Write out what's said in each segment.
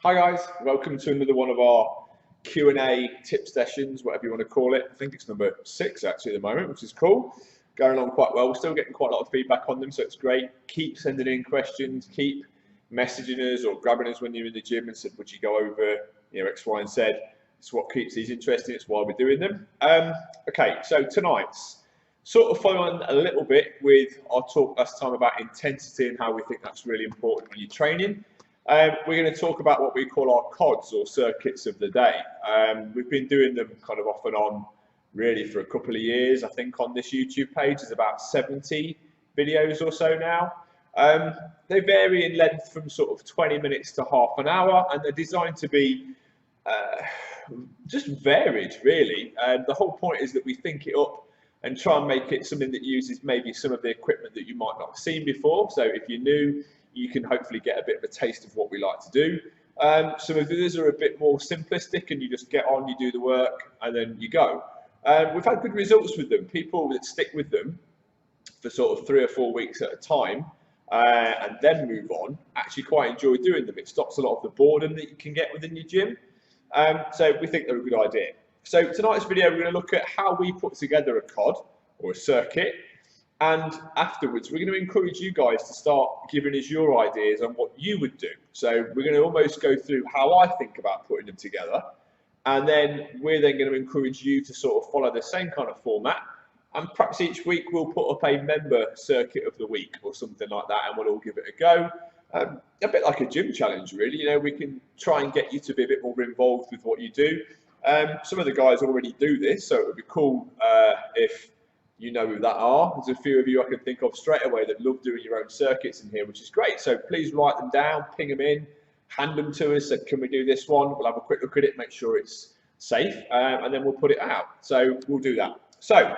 Hi guys, welcome to another one of our Q&A tip sessions, whatever you want to call it. I think it's number 6 actually at the moment, which is cool. Going along quite well. We're still getting quite a lot of feedback on them, so it's great. Keep sending in questions, keep messaging us or grabbing us when you're in the gym and said, would you go over X, Y, and Z. It's what keeps these interesting, it's why we're doing them. Okay, so tonight's sort of following a little bit with our talk last time about intensity and how we think that's really important when you're training. We're going to talk about what we call our CODS, or circuits of the day. We've been doing them kind of off and on really for a couple of years. I think on this YouTube page there's about 70 videos or so now. They vary in length from sort of 20 minutes to half an hour, and they're designed to be just varied really. The whole point is that we think it up and try and make it something that uses maybe some of the equipment that you might not have seen before. So if you're new, you can hopefully get a bit of a taste of what we like to do. Some of these are a bit more simplistic and you just get on, you do the work, and then you go. We've had good results with them. People that stick with them for sort of 3 or 4 weeks at a time and then move on actually quite enjoy doing them. It stops a lot of the boredom that you can get within your gym. So we think they're a good idea. So tonight's video, we're going to look at how we put together a COD or a circuit. And afterwards, we're going to encourage you guys to start giving us your ideas on what you would do. So we're going to almost go through how I think about putting them together. And then we're then going to encourage you to sort of follow the same kind of format. And perhaps each week we'll put up a member circuit of the week or something like that, and we'll all give it a go. A bit like a gym challenge, really. We can try and get you to be a bit more involved with what you do. Some of the guys already do this, so it would be cool if you know who that are. There's a few of you I can think of straight away that love doing your own circuits in here, which is great. So please write them down, ping them in, hand them to us. Say, can we do this one? We'll have a quick look at it, make sure it's safe, and then we'll put it out. So we'll do that. So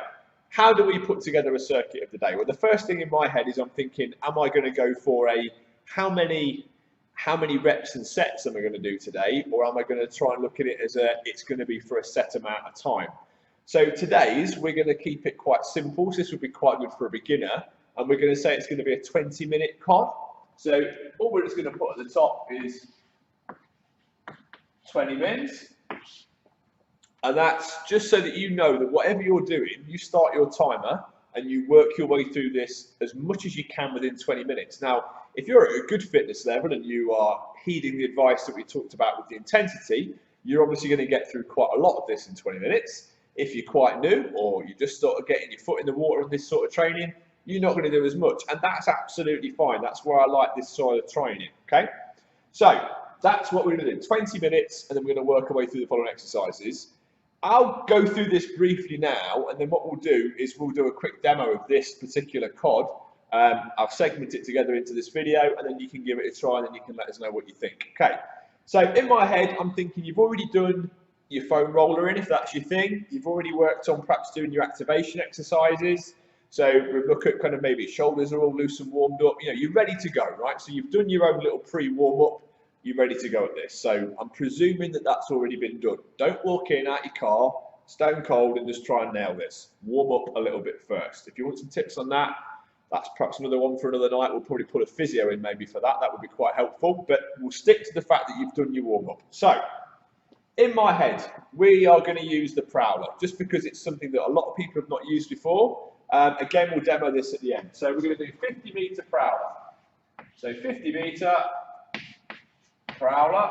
how do we put together a circuit of the day? Well, the first thing in my head is I'm thinking, am I going to go for a how many reps and sets am I going to do today, or am I going to try and look at it as it's going to be for a set amount of time? So today's, we're going to keep it quite simple. So this would be quite good for a beginner. And we're going to say it's going to be a 20-minute COD. So all we're just going to put at the top is 20 minutes. And that's just so that you know that whatever you're doing, you start your timer and you work your way through this as much as you can within 20 minutes. Now, if you're at a good fitness level and you are heeding the advice that we talked about with the intensity, you're obviously going to get through quite a lot of this in 20 minutes. If you're quite new or you're just sort of getting your foot in the water on this sort of training, you're not going to do as much. And that's absolutely fine. That's why I like this sort of training, okay? So that's what we're going to do, 20 minutes, and then we're going to work our way through the following exercises. I'll go through this briefly now, and then what we'll do is we'll do a quick demo of this particular COD. I'll segment it together into this video, and then you can give it a try, and then you can let us know what you think. Okay, so in my head, I'm thinking you've already done your foam roller in, if that's your thing. You've already worked on perhaps doing your activation exercises. So we look at kind of maybe shoulders are all loose and warmed up. You're ready to go, right? So you've done your own little pre-warm up. You're ready to go at this. So I'm presuming that that's already been done. Don't walk in out your car, stone cold, and just try and nail this. Warm up a little bit first. If you want some tips on that, that's perhaps another one for another night. We'll probably put a physio in maybe for that. That would be quite helpful. But we'll stick to the fact that you've done your warm up. So in my head, we are going to use the Prowler just because it's something that a lot of people have not used before. Again, we'll demo this at the end. So we're going to do 50-meter Prowler. So 50-meter Prowler.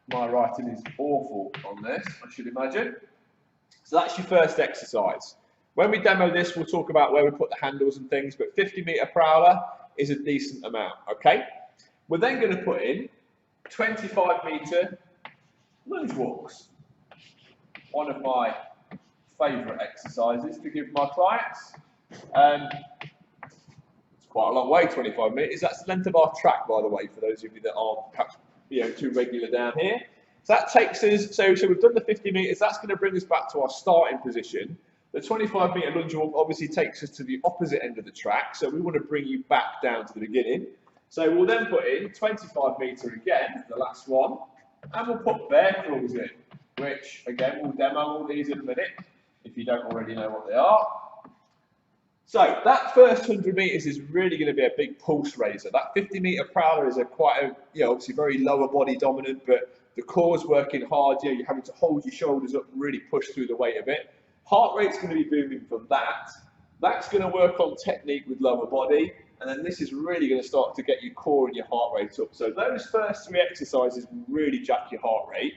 My writing is awful on this, I should imagine. So that's your first exercise. When we demo this, we'll talk about where we put the handles and things, but 50-meter Prowler is a decent amount, okay? We're then going to put in 25-meter Lunge walks, one of my favourite exercises to give my clients. It's quite a long way, 25 minutes. That's the length of our track, by the way, for those of you that aren't perhaps too regular down here. So that takes us, so we've done the 50 metres, that's going to bring us back to our starting position. The 25-metre lunge walk obviously takes us to the opposite end of the track, so we want to bring you back down to the beginning. So we'll then put in 25-metre again, the last one. And we'll put bear crawls in, which again we'll demo all these in a minute if you don't already know what they are. So that first 100 meters is really going to be a big pulse raiser. That 50-meter prowler is obviously very lower body dominant, but the core's working hard. You're having to hold your shoulders up and really push through the weight a bit. Heart rate's going to be booming from that. That's going to work on technique with lower body, and then this is really going to start to get your core and your heart rate up. So those first 3 exercises will really jack your heart rate.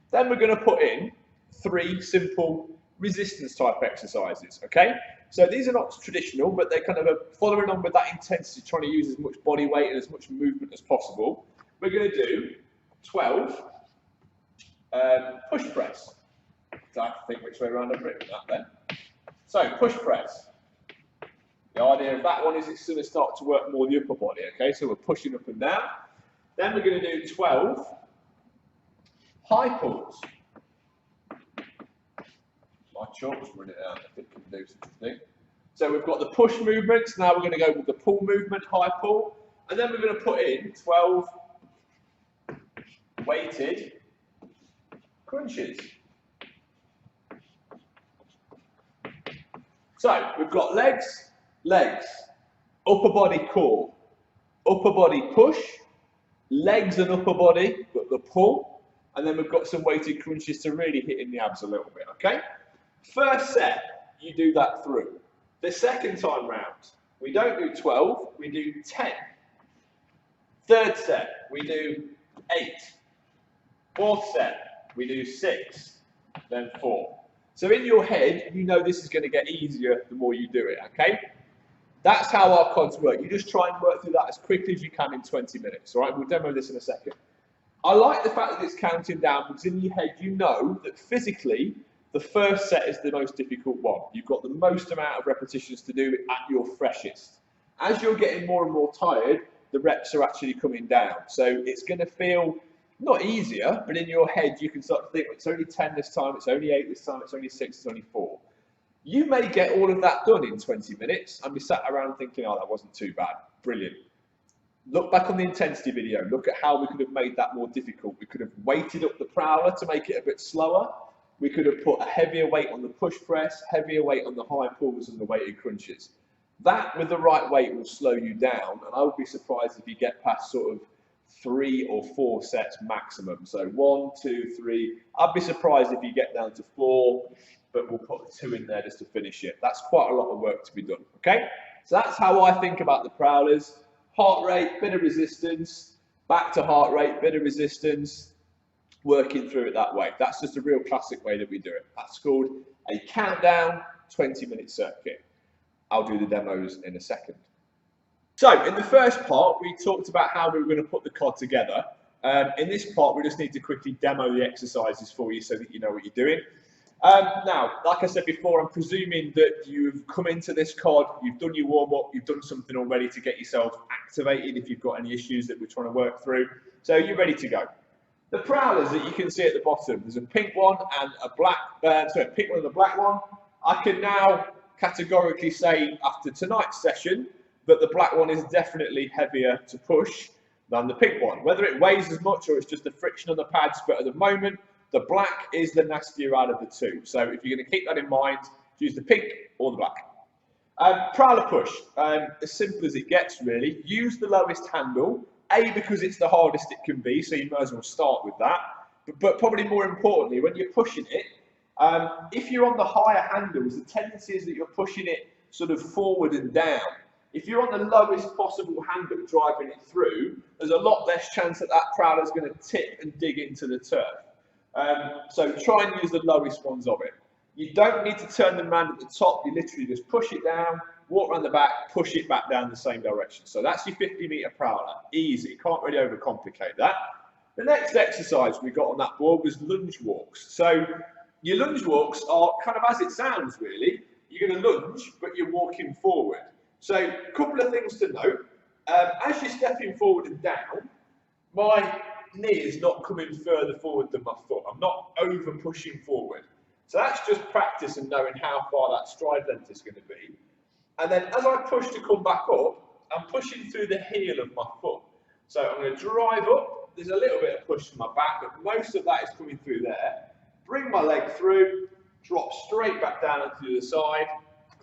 Then we're going to put in 3 simple resistance type exercises, okay? So these are not traditional, but they're kind of following on with that intensity, trying to use as much body weight and as much movement as possible. We're going to do 12 push press. So I have to think which way around I've written that then. So push press. The idea of that one is it's going to start to work more the upper body, okay? So we're pushing up and down. Then we're going to do 12 high pulls. My chalk's running out, I think can do such a thing. So we've got the push movements, now we're going to go with the pull movement, high pull, and then we're going to put in 12 weighted crunches. So we've got legs, legs, upper body core, upper body push, legs and upper body, but the pull, and then we've got some weighted crunches to really hit in the abs a little bit, okay? First set, you do that through. The second time round, we don't do 12, we do 10. Third set, we do 8. Fourth set, we do 6, then 4. So in your head, you know this is going to get easier the more you do it, okay? That's how our CODS work. You just try and work through that as quickly as you can in 20 minutes, all right? We'll demo this in a second. I like the fact that it's counting down because in your head, you know that physically, the first set is the most difficult one. You've got the most amount of repetitions to do at your freshest. As you're getting more and more tired, the reps are actually coming down. So it's going to feel not easier, but in your head, you can start to think, it's only 10 this time, it's only 8 this time, it's only 6, it's only 4. You may get all of that done in 20 minutes and be sat around thinking, oh, that wasn't too bad. Brilliant. Look back on the intensity video. Look at how we could have made that more difficult. We could have weighted up the prowler to make it a bit slower. We could have put a heavier weight on the push press, heavier weight on the high pulls and the weighted crunches. That, with the right weight, will slow you down, and I would be surprised if you get past sort of 3 or 4 sets maximum. So 1, 2, 3. I'd be surprised if you get down to 4, but we'll put 2 in there just to finish it. That's quite a lot of work to be done, okay? So that's how I think about the prowlers. Heart rate, bit of resistance, back to heart rate, bit of resistance, working through it that way. That's just a real classic way that we do it. That's called a countdown 20-minute circuit. I'll do the demos in a second. So in the first part, we talked about how we were going to put the COD together. In this part, we just need to quickly demo the exercises for you so that you know what you're doing. Now, like I said before, I'm presuming that you've come into this COD, you've done your warm-up, you've done something already to get yourself activated if you've got any issues that we're trying to work through. So you're ready to go. The prowlers that you can see at the bottom, there's a pink one and a black, a pink one and a black one. I can now categorically say after tonight's session that the black one is definitely heavier to push than the pink one. Whether it weighs as much or it's just the friction on the pads, but at the moment, the black is the nastier out of the two. So if you're going to keep that in mind, use the pink or the black. Prowler push, as simple as it gets really. Use the lowest handle, A, because it's the hardest it can be, so you might as well start with that. But probably more importantly, when you're pushing it, if you're on the higher handles, the tendency is that you're pushing it sort of forward and down. If you're on the lowest possible handle driving it through, there's a lot less chance that that prowler is going to tip and dig into the turf. So try and use the lowest ones of it. You don't need to turn them around at the top, you literally just push it down, walk around the back, push it back down the same direction. So that's your 50-meter prowler, easy, can't really overcomplicate that. The next exercise we got on that board was lunge walks. So your lunge walks are kind of as it sounds really, you're going to lunge, but you're walking forward. So a couple of things to note, as you're stepping forward and down, my knee is not coming further forward than my foot. I'm not over pushing forward. So that's just practice and knowing how far that stride length is going to be. And then as I push to come back up, I'm pushing through the heel of my foot. So I'm going to drive up. There's a little bit of push from my back, but most of that is coming through there. Bring my leg through, drop straight back down onto the other side,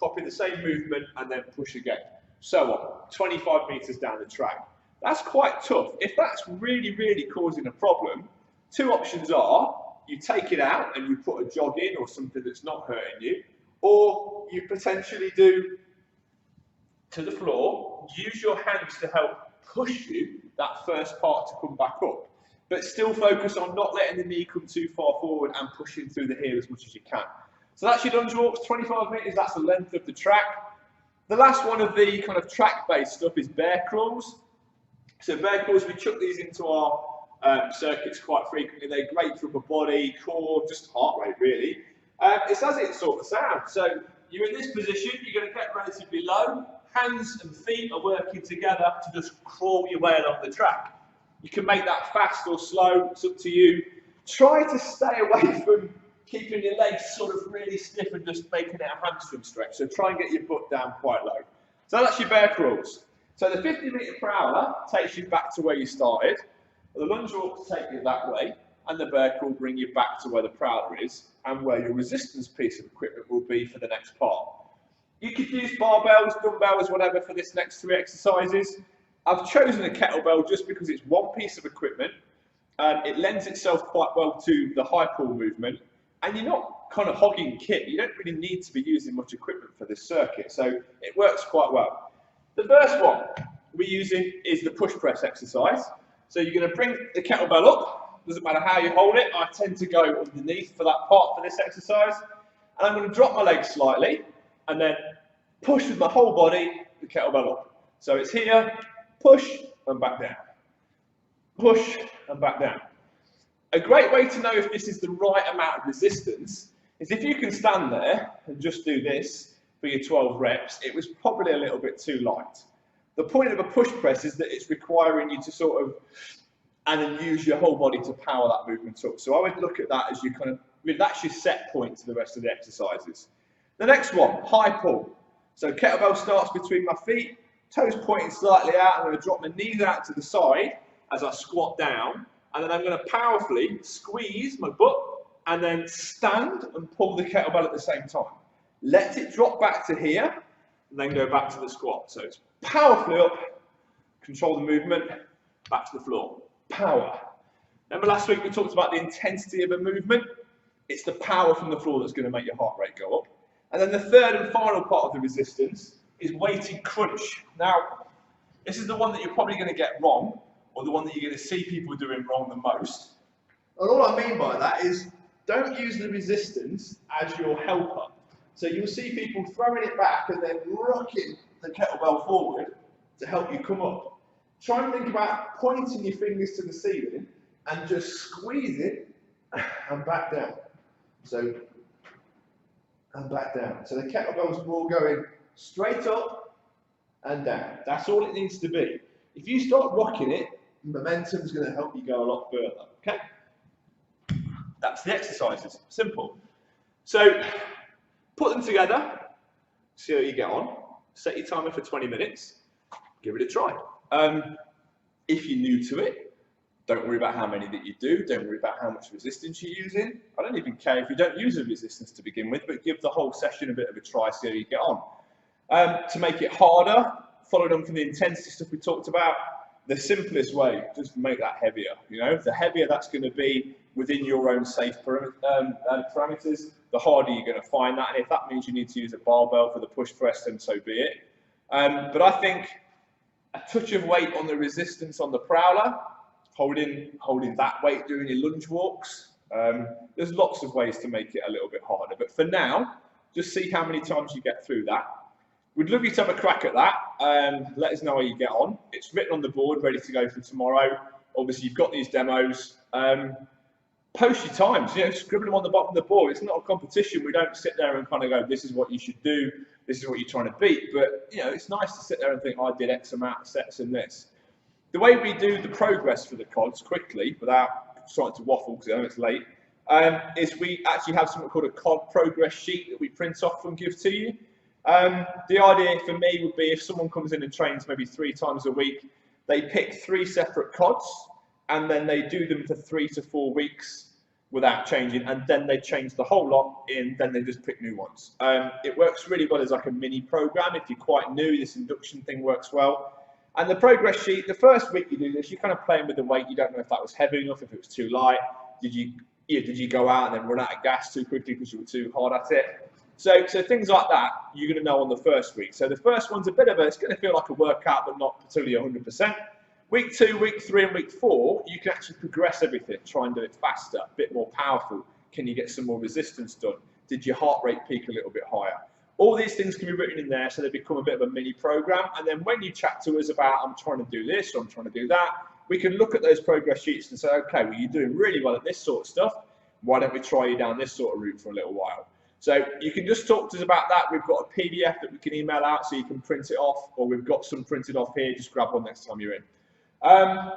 copy the same movement, and then push again. So on, 25 meters down the track. That's quite tough. If that's really, really causing a problem, two options are you take it out and you put a jog in or something that's not hurting you, or you potentially do to the floor, use your hands to help push you that first part to come back up, but still focus on not letting the knee come too far forward and pushing through the heel as much as you can. So that's your lunge walks, 25 meters, that's the length of the track. The last one of the kind of track-based stuff is bear crawls. So bear crawls, we chuck these into our circuits quite frequently. They're great for upper body, core, just heart rate really. It's as it sort of sounds. So you're in this position, you're going to get relatively low. Hands and feet are working together to just crawl your way along the track. You can make that fast or slow, it's up to you. Try to stay away from keeping your legs sort of really stiff and just making it a hamstring stretch. So try and get your butt down quite low. So that's your bear crawls. So the 50-meter prowler takes you back to where you started. The lunge walks take you that way, and the bear crawl bring you back to where the prowler is and where your resistance piece of equipment will be for the next part. You could use barbells, dumbbells, whatever for this next 3 exercises. I've chosen a kettlebell just because it's one piece of equipment. It lends itself quite well to the high pull movement, and you're not kind of hogging kit. You don't really need to be using much equipment for this circuit, so it works quite well. The first one we're using is the push press exercise. So you're going to bring the kettlebell up, doesn't matter how you hold it. I tend to go underneath for that part for this exercise, and I'm going to drop my legs slightly and then push with my whole body the kettlebell up. So it's here, push and back down, push and back down. A great way to know if this is the right amount of resistance is if you can stand there and just do this for your 12 reps, it was probably a little bit too light. The point of a push press is that it's requiring you to sort of, and then use your whole body to power that movement up. So I would look at that as you kind of, that's your set point to the rest of the exercises. The next one, high pull. So kettlebell starts between my feet, toes pointing slightly out. I'm going to drop my knees out to the side as I squat down, and then I'm going to powerfully squeeze my butt and then stand and pull the kettlebell at the same time. Let it drop back to here and then go back to the squat. So it's powerfully up, control the movement, back to the floor. Power. Remember last week we talked about the intensity of a movement? It's the power from the floor that's going to make your heart rate go up. And then the third and final part of the resistance is weighted crunch. Now, this is the one that you're probably going to get wrong, or the one that you're going to see people doing wrong the most. And all I mean by that is, don't use the resistance as your helper. So you'll see people throwing it back and then rocking the kettlebell forward to help you come up. Try and think about pointing your fingers to the ceiling and just squeeze it and back down. So, and back down. So the kettlebell's more going straight up and down. That's all it needs to be. If you start rocking it, momentum's going to help you go a lot further. Okay? That's the exercises. Simple. So, put them together, see how you get on. Set your timer for 20 minutes. Give it a try. If you're new to it, don't worry about how many that you do. Don't worry about how much resistance you're using. I don't even care if you don't use a resistance to begin with, but give the whole session a bit of a try, see how you get on. To make it harder, followed on from the intensity stuff we talked about, the simplest way, just make that heavier. You know, the heavier that's going to be within your own safe parameters, the harder you're going to find that. And if that means you need to use a barbell for the push press, then so be it. But I think a touch of weight on the resistance on the prowler, holding that weight during your lunge walks. There's lots of ways to make it a little bit harder. But for now, just see how many times you get through that. We'd love you to have a crack at that. Let us know how you get on. It's written on the board, ready to go for tomorrow. Obviously, you've got these demos. Post your times, you know, scribble them on the bottom of the board. It's not a competition. We don't sit there and kind of go, this is what you should do, this is what you're trying to beat. But, you know, it's nice to sit there and think, I did X amount of sets in this. The way we do the progress for the CODS quickly, without starting to waffle because I know it's late, is we actually have something called a COD progress sheet that we print off and give to you. The idea for me would be if someone comes in and trains maybe 3 times a week, they pick 3 separate CODs, and then they do them for 3 to 4 weeks. without changing, and then they change the whole lot in, then they just pick new ones. It works really well as like a mini program. If you're quite new, this induction thing works well. And the progress sheet, the first week you do this, you're kind of playing with the weight. You don't know if that was heavy enough, if it was too light. Did you go out and then run out of gas too quickly because you were too hard at it? So things like that, you're going to know on the first week. So the first one's a bit of it's going to feel like a workout, but not particularly 100%. Week 2, week 3, and week 4, you can actually progress everything, try and do it faster, a bit more powerful. Can you get some more resistance done? Did your heart rate peak a little bit higher? All these things can be written in there so they become a bit of a mini program. And then when you chat to us about, I'm trying to do this or I'm trying to do that, we can look at those progress sheets and say, okay, well, you're doing really well at this sort of stuff. Why don't we try you down this sort of route for a little while? So you can just talk to us about that. We've got a PDF that we can email out so you can print it off, or we've got some printed off here. Just grab one next time you're in. I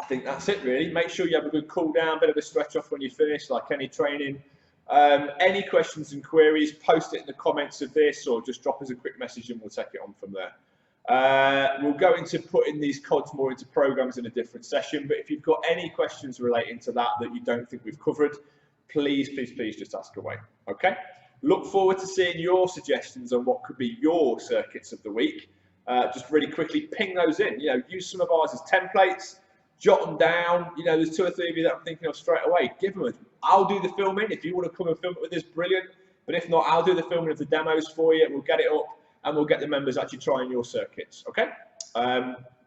think that's it really. Make sure you have a good cool down, bit of a stretch off when you finish, like any training. Any questions and queries, post it in the comments of this, or just drop us a quick message and we'll take it on from there. We'll go into putting these CODS more into programs in a different session, but if you've got any questions relating to that you don't think we've covered, please just ask away, okay? Look forward to seeing your suggestions on what could be your circuits of the week. Just really quickly ping those in, use some of ours as templates, jot them down. There's 2 or 3 of you that I'm thinking of straight away. Give them I'll do the filming. If you want to come and film it with us, brilliant. But if not, I'll do the filming of the demos for you. We'll get it up and we'll get the members actually trying your circuits. Okay?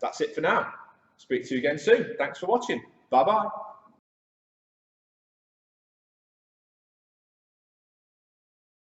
That's it for now. Speak to you again soon. Thanks for watching. Bye-bye.